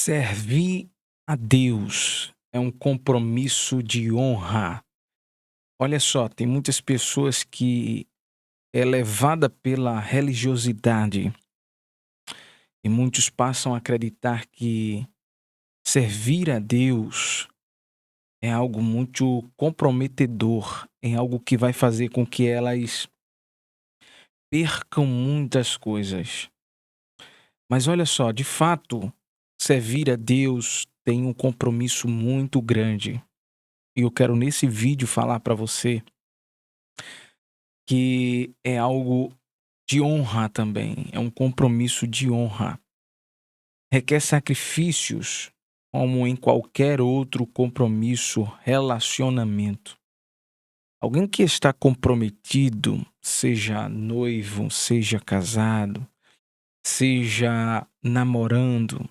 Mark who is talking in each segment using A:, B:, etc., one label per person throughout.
A: Servir a Deus é um compromisso de honra. Olha só, tem muitas pessoas que é levada pela religiosidade e muitos passam a acreditar que servir a Deus é algo muito comprometedor, é algo que vai fazer com que elas percam muitas coisas. Mas olha só, de fato, servir a Deus tem um compromisso muito grande. E eu quero nesse vídeo falar para você que é algo de honra também, é um compromisso de honra. Requer sacrifícios, como em qualquer outro compromisso, relacionamento. Alguém que está comprometido, seja noivo, seja casado, seja namorando,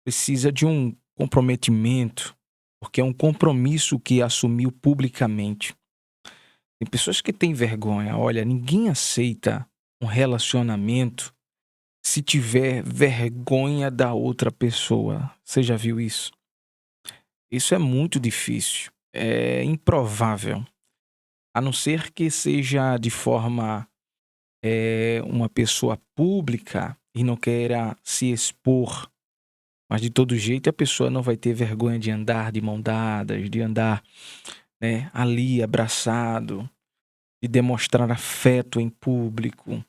A: precisa de um comprometimento, porque é um compromisso que assumiu publicamente. Tem pessoas que têm vergonha. Olha, ninguém aceita um relacionamento se tiver vergonha da outra pessoa. Você já viu isso? Isso é muito difícil. É improvável. A não ser que seja de forma, uma pessoa pública e não queira se expor. Mas de todo jeito a pessoa não vai ter vergonha de andar de mão dadas, de andar, né, ali abraçado, de demonstrar afeto em público.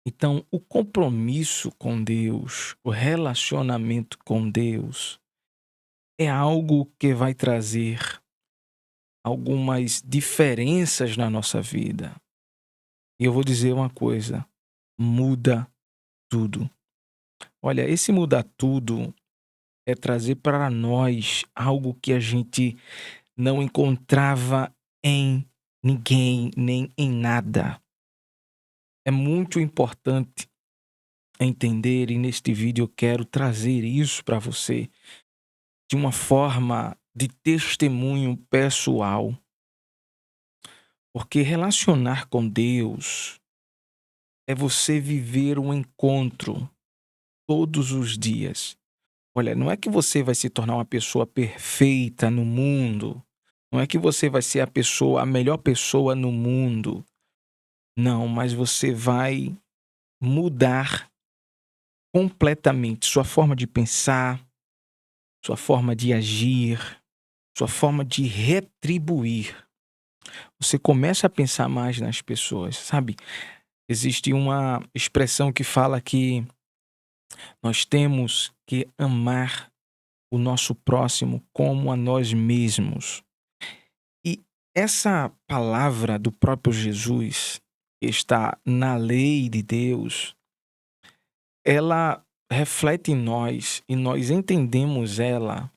A: Então, o compromisso com Deus, o relacionamento com Deus, é algo que vai trazer algumas diferenças na nossa vida. E eu vou dizer uma coisa: muda tudo. Olha, esse mudar tudo é trazer para nós algo que a gente não encontrava em ninguém, nem em nada. É muito importante entender, e neste vídeo eu quero trazer isso para você de uma forma de testemunho pessoal, porque relacionar com Deus é você viver um encontro todos os dias. Olha, não é que você vai se tornar uma pessoa perfeita no mundo, não é que você vai ser a melhor pessoa no mundo. Não, mas você vai mudar completamente sua forma de pensar, sua forma de agir, sua forma de retribuir. Você começa a pensar mais nas pessoas, sabe? Existe uma expressão que fala que nós temos que amar o nosso próximo como a nós mesmos. E essa palavra do próprio Jesus, que está na lei de Deus, ela reflete em nós e nós entendemos ela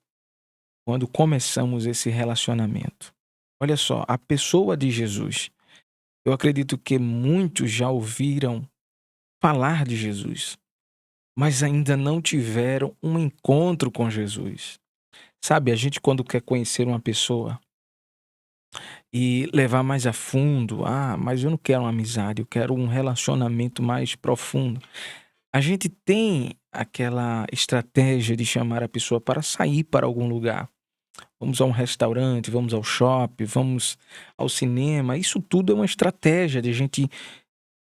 A: quando começamos esse relacionamento. Olha só, a pessoa de Jesus. Eu acredito que muitos já ouviram falar de Jesus, mas ainda não tiveram um encontro com Jesus. Sabe, a gente quando quer conhecer uma pessoa e levar mais a fundo, mas eu não quero uma amizade, eu quero um relacionamento mais profundo. A gente tem aquela estratégia de chamar a pessoa para sair para algum lugar. Vamos a um restaurante, vamos ao shopping, vamos ao cinema. Isso tudo é uma estratégia de a gente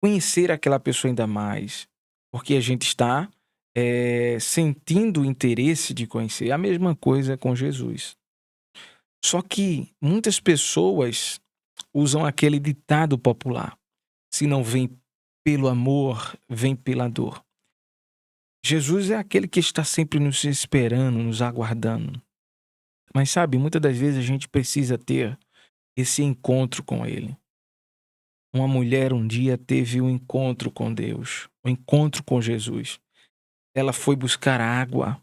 A: conhecer aquela pessoa ainda mais, porque a gente está, sentindo o interesse de conhecer. A mesma coisa com Jesus. Só que muitas pessoas usam aquele ditado popular: "Se não vem pelo amor, vem pela dor". Jesus é aquele que está sempre nos esperando, nos aguardando. Mas sabe, muitas das vezes a gente precisa ter esse encontro com ele. Uma mulher um dia teve um encontro com Deus, um encontro com Jesus. Ela foi buscar água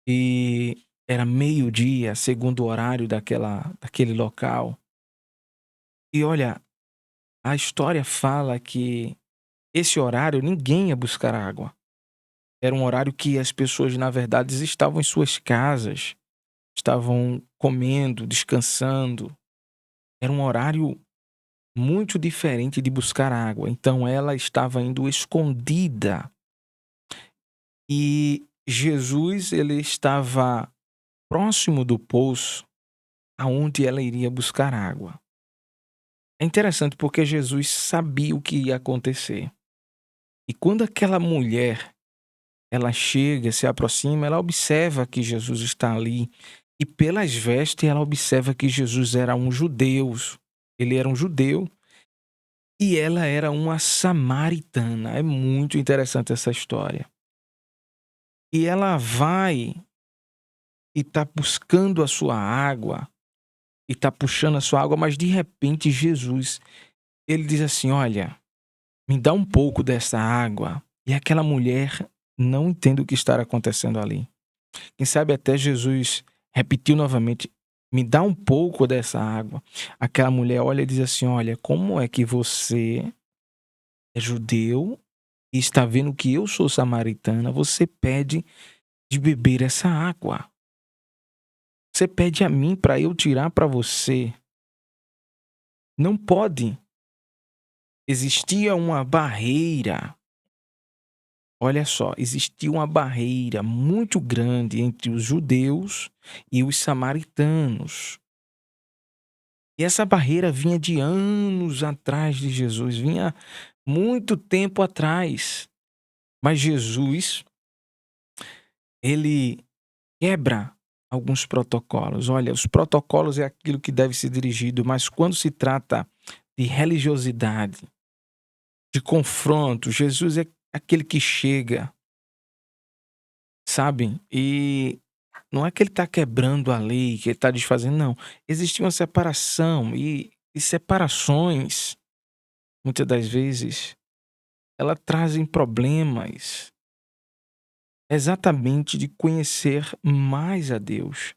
A: e era meio-dia, segundo o horário daquele local. E olha, a história fala que esse horário ninguém ia buscar água. Era um horário que as pessoas, na verdade, estavam em suas casas, estavam comendo, descansando. Era um horário muito diferente de buscar água. Então ela estava indo escondida. E Jesus ele estava próximo do poço aonde ela iria buscar água. É interessante porque Jesus sabia o que ia acontecer. E quando aquela mulher, ela chega, se aproxima, ela observa que Jesus está ali. E pelas vestes ela observa que Jesus era um judeu. Ele era um judeu e ela era uma samaritana. É muito interessante essa história. E ela vai e está buscando a sua água, e está puxando a sua água, mas de repente Jesus, ele diz assim: olha, me dá um pouco dessa água. E aquela mulher não entende o que está acontecendo ali. Quem sabe até Jesus repetiu novamente: me dá um pouco dessa água. Aquela mulher olha e diz assim: olha, como é que você é judeu e está vendo que eu sou samaritana, você pede de beber essa água? Você pede a mim para eu tirar para você? Não pode. Existia uma barreira. Olha só, existia uma barreira muito grande entre os judeus e os samaritanos. E essa barreira vinha de anos atrás de Jesus, vinha muito tempo atrás. Mas Jesus, ele quebra alguns protocolos. Olha, os protocolos é aquilo que deve ser dirigido, mas quando se trata de religiosidade, de confronto, Jesus é aquele que chega, sabe? E não é que ele está quebrando a lei, que ele está desfazendo, não. Existe uma separação e separações, muitas das vezes, elas trazem problemas exatamente de conhecer mais a Deus.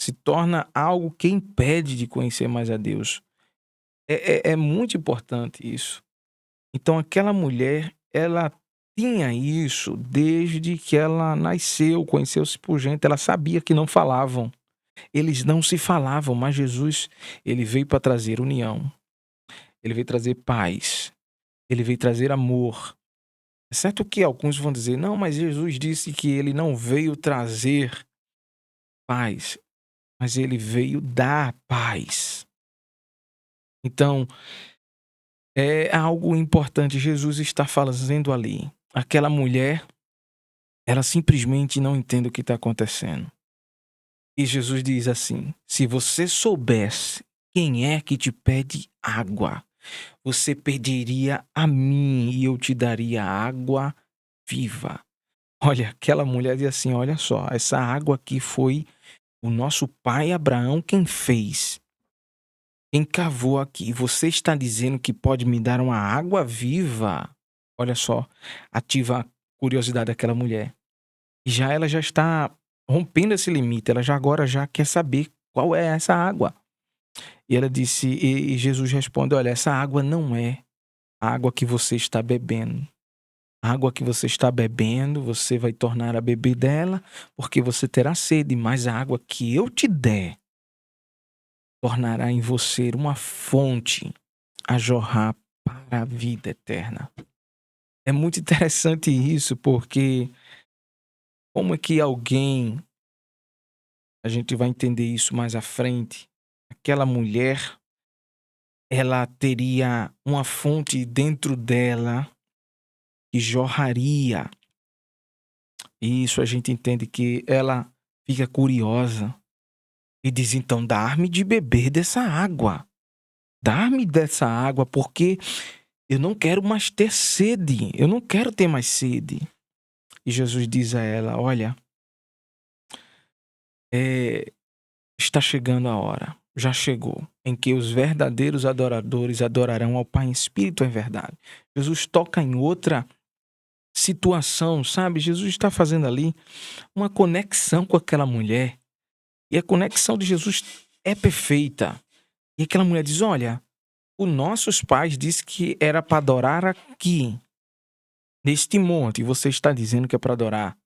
A: Se torna algo que impede de conhecer mais a Deus. É muito importante isso. Então aquela mulher, ela tinha isso desde que ela nasceu, conheceu-se por gente, ela sabia que não falavam. Eles não se falavam, mas Jesus, ele veio para trazer união. Ele veio trazer paz. Ele veio trazer amor. É certo que alguns vão dizer: "Não, mas Jesus disse que ele não veio trazer paz, mas ele veio dar paz". Então, é algo importante Jesus está fazendo ali. Aquela mulher, ela simplesmente não entende o que está acontecendo. E Jesus diz assim: se você soubesse quem é que te pede água, você pediria a mim e eu te daria água viva. Olha, aquela mulher diz assim: olha só, essa água aqui foi o nosso pai Abraão quem fez, quem cavou aqui. Você está dizendo que pode me dar uma água viva? Olha só, ativa a curiosidade daquela mulher. E já ela já está rompendo esse limite, ela já agora já quer saber qual é essa água. E ela disse, e Jesus responde: olha, essa água não é a água que você está bebendo. A água que você está bebendo, você vai tornar a beber dela, porque você terá sede, mas a água que eu te der tornará em você uma fonte a jorrar para a vida eterna. É muito interessante isso, porque como é que alguém, a gente vai entender isso mais à frente, aquela mulher, ela teria uma fonte dentro dela que jorraria. E isso a gente entende que ela fica curiosa e diz: então, dá-me de beber dessa água. Dá-me dessa água, porque eu não quero mais ter sede. Eu não quero ter mais sede. E Jesus diz a ela: olha, está chegando a hora, já chegou, em que os verdadeiros adoradores adorarão ao Pai em espírito e em verdade. Jesus toca em outra situação, sabe? Jesus está fazendo ali uma conexão com aquela mulher. E a conexão de Jesus é perfeita. E aquela mulher diz: olha, os nossos pais disseram que era para adorar aqui, neste monte. E você está dizendo que é para adorar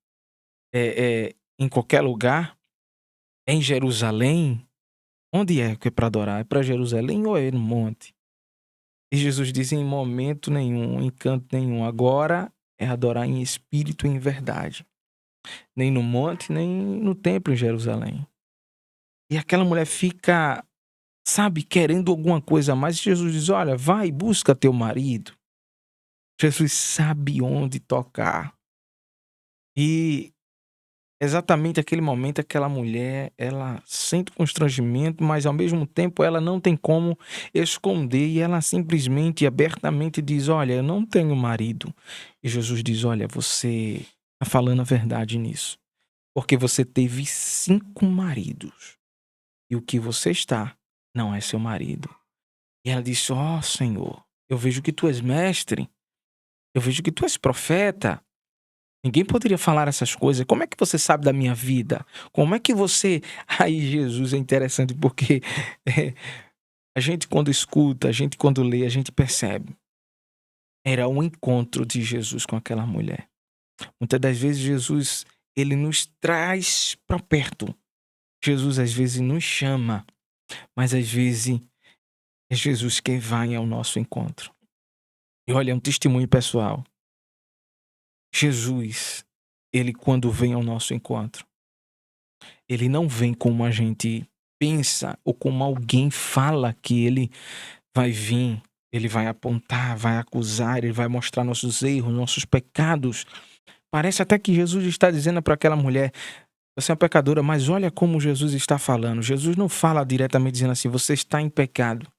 A: em qualquer lugar? É em Jerusalém? Onde é que é para adorar? É para Jerusalém ou é no monte? E Jesus diz: em momento nenhum, em canto nenhum. Agora é adorar em espírito e em verdade. nem no monte, nem no templo em Jerusalém. E aquela mulher fica, sabe, querendo alguma coisa a mais. E Jesus diz: olha, vai, busca teu marido. Jesus sabe onde tocar. E exatamente aquele momento, aquela mulher, ela sente constrangimento, mas ao mesmo tempo ela não tem como esconder e ela simplesmente, abertamente diz: olha, eu não tenho marido. E Jesus diz: olha, você está falando a verdade nisso, porque você teve 5 maridos e o que você está não é seu marido. E ela disse: ó Senhor, eu vejo que tu és mestre, eu vejo que tu és profeta. Ninguém poderia falar essas coisas. Como é que você sabe da minha vida? Como é que você. Aí, Jesus é interessante porque eh, a gente, quando escuta, a gente, quando lê, a gente percebe. Era um encontro de Jesus com aquela mulher. Muitas das vezes, Jesus, ele nos traz para perto. Jesus, às vezes, nos chama, mas às vezes é Jesus quem vai ao nosso encontro. E olha, é um testemunho pessoal. Jesus, ele, quando vem ao nosso encontro, ele não vem como a gente pensa ou como alguém fala que ele vai vir. Ele vai apontar, vai acusar, ele vai mostrar nossos erros, nossos pecados. Parece até que Jesus está dizendo para aquela mulher: você é uma pecadora, mas olha como Jesus está falando. Jesus não fala diretamente dizendo assim: você está em pecado.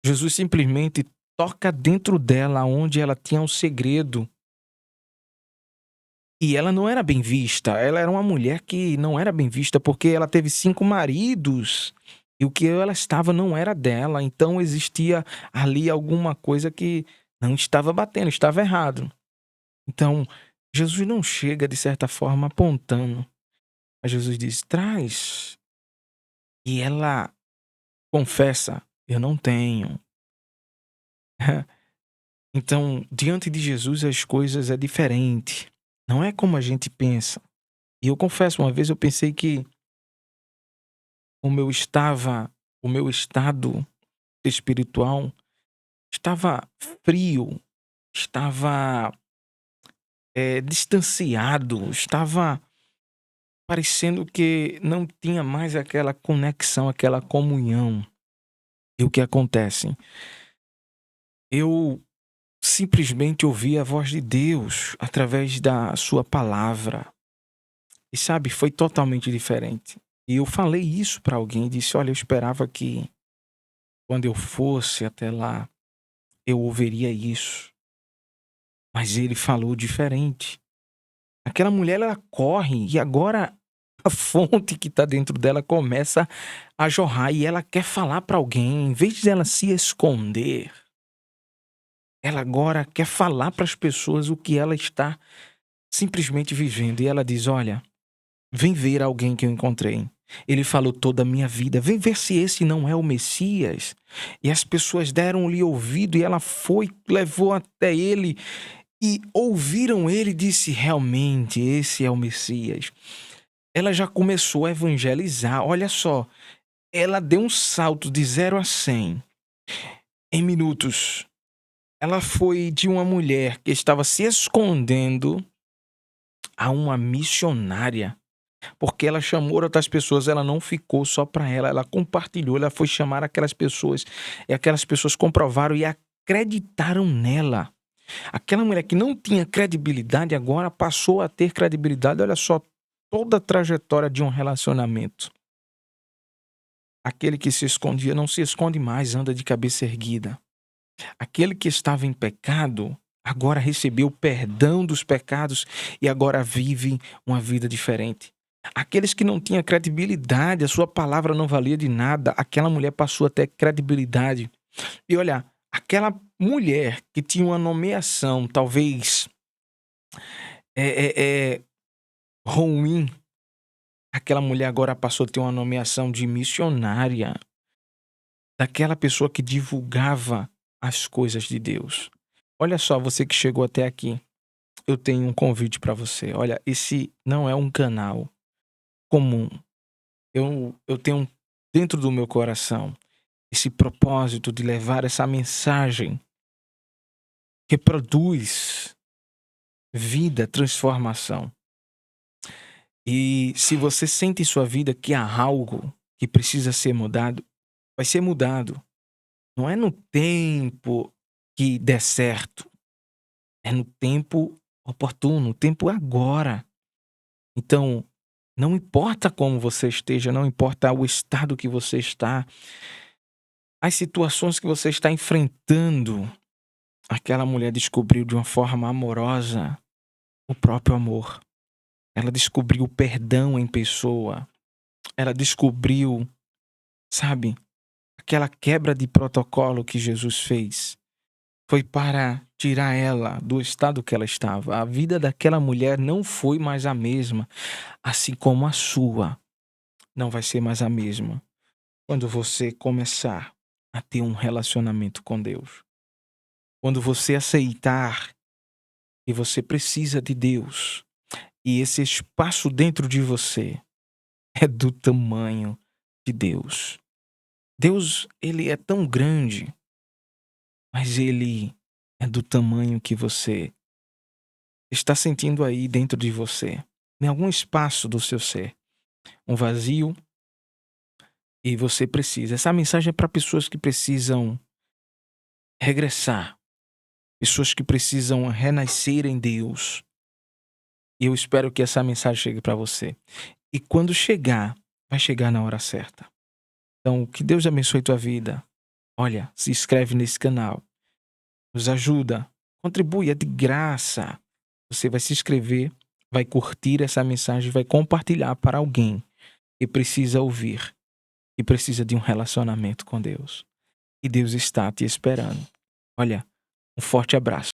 A: Jesus simplesmente toca dentro dela onde ela tinha um segredo. E ela não era bem vista, ela era uma mulher que não era bem vista, porque ela teve 5 maridos, e o que ela estava não era dela, então existia ali alguma coisa que não estava batendo, estava errado. Então, Jesus não chega de certa forma apontando, mas Jesus diz: "Traz", e ela confessa: "Eu não tenho". Então, diante de Jesus as coisas é diferente, não é como a gente pensa. E eu confesso, uma vez eu pensei que o meu estado espiritual estava frio, estava, distanciado, estava parecendo que não tinha mais aquela conexão, aquela comunhão. E o que acontece? Eu simplesmente ouvi a voz de Deus através da sua palavra. E sabe, foi totalmente diferente. E eu falei isso para alguém, disse: "Olha, eu esperava que quando eu fosse até lá, eu ouviria isso". Mas ele falou diferente. Aquela mulher, ela corre e agora a fonte que está dentro dela começa a jorrar e ela quer falar para alguém. Em vez de ela se esconder, ela agora quer falar para as pessoas o que ela está simplesmente vivendo. E ela diz: olha, vem ver alguém que eu encontrei. Ele falou toda a minha vida. Vem ver se esse não é o Messias. E as pessoas deram-lhe ouvido e ela foi, levou até ele. E ouviram ele e disse: realmente, esse é o Messias. Ela já começou a evangelizar. Olha só, ela deu um salto de 0 a 100 em minutos. Ela foi de uma mulher que estava se escondendo a uma missionária, porque ela chamou outras pessoas, ela não ficou só para ela, ela compartilhou, ela foi chamar aquelas pessoas, e aquelas pessoas comprovaram e acreditaram nela. Aquela mulher que não tinha credibilidade agora passou a ter credibilidade. Olha só toda a trajetória de um relacionamento. Aquele que se escondia não se esconde mais, anda de cabeça erguida. Aquele que estava em pecado agora recebeu o perdão dos pecados e agora vive uma vida diferente. Aqueles que não tinham credibilidade, a sua palavra não valia de nada, aquela mulher passou a ter credibilidade. E olha, aquela mulher que tinha uma nomeação talvez é ruim, aquela mulher agora passou a ter uma nomeação de missionária, daquela pessoa que divulgava as coisas de Deus. Olha só, você que chegou até aqui, eu tenho um convite para você. Olha, esse não é um canal comum. Eu tenho dentro do meu coração esse propósito de levar essa mensagem que produz vida, transformação. E se você sente em sua vida que há algo que precisa ser mudado, vai ser mudado. Não é no tempo que der certo, é no tempo oportuno, no tempo agora. Então, não importa como você esteja, não importa o estado que você está, as situações que você está enfrentando, aquela mulher descobriu de uma forma amorosa o próprio amor. Ela descobriu o perdão em pessoa. Ela descobriu, sabe, aquela quebra de protocolo que Jesus fez. Foi para tirar ela do estado que ela estava. A vida daquela mulher não foi mais a mesma, assim como a sua não vai ser mais a mesma quando você começar a ter um relacionamento com Deus. Quando você aceitar que você precisa de Deus e esse espaço dentro de você é do tamanho de Deus. Deus, ele é tão grande, mas ele é do tamanho que você está sentindo aí dentro de você, em algum espaço do seu ser, um vazio, e você precisa. Essa mensagem é para pessoas que precisam regressar, pessoas que precisam renascer em Deus. E eu espero que essa mensagem chegue para você. E quando chegar, vai chegar na hora certa. Então, que Deus abençoe tua vida. Olha, se inscreve nesse canal, nos ajuda, contribui, é de graça. Você vai se inscrever, vai curtir essa mensagem, vai compartilhar para alguém que precisa ouvir, que precisa de um relacionamento com Deus. E Deus está te esperando. Olha, um forte abraço.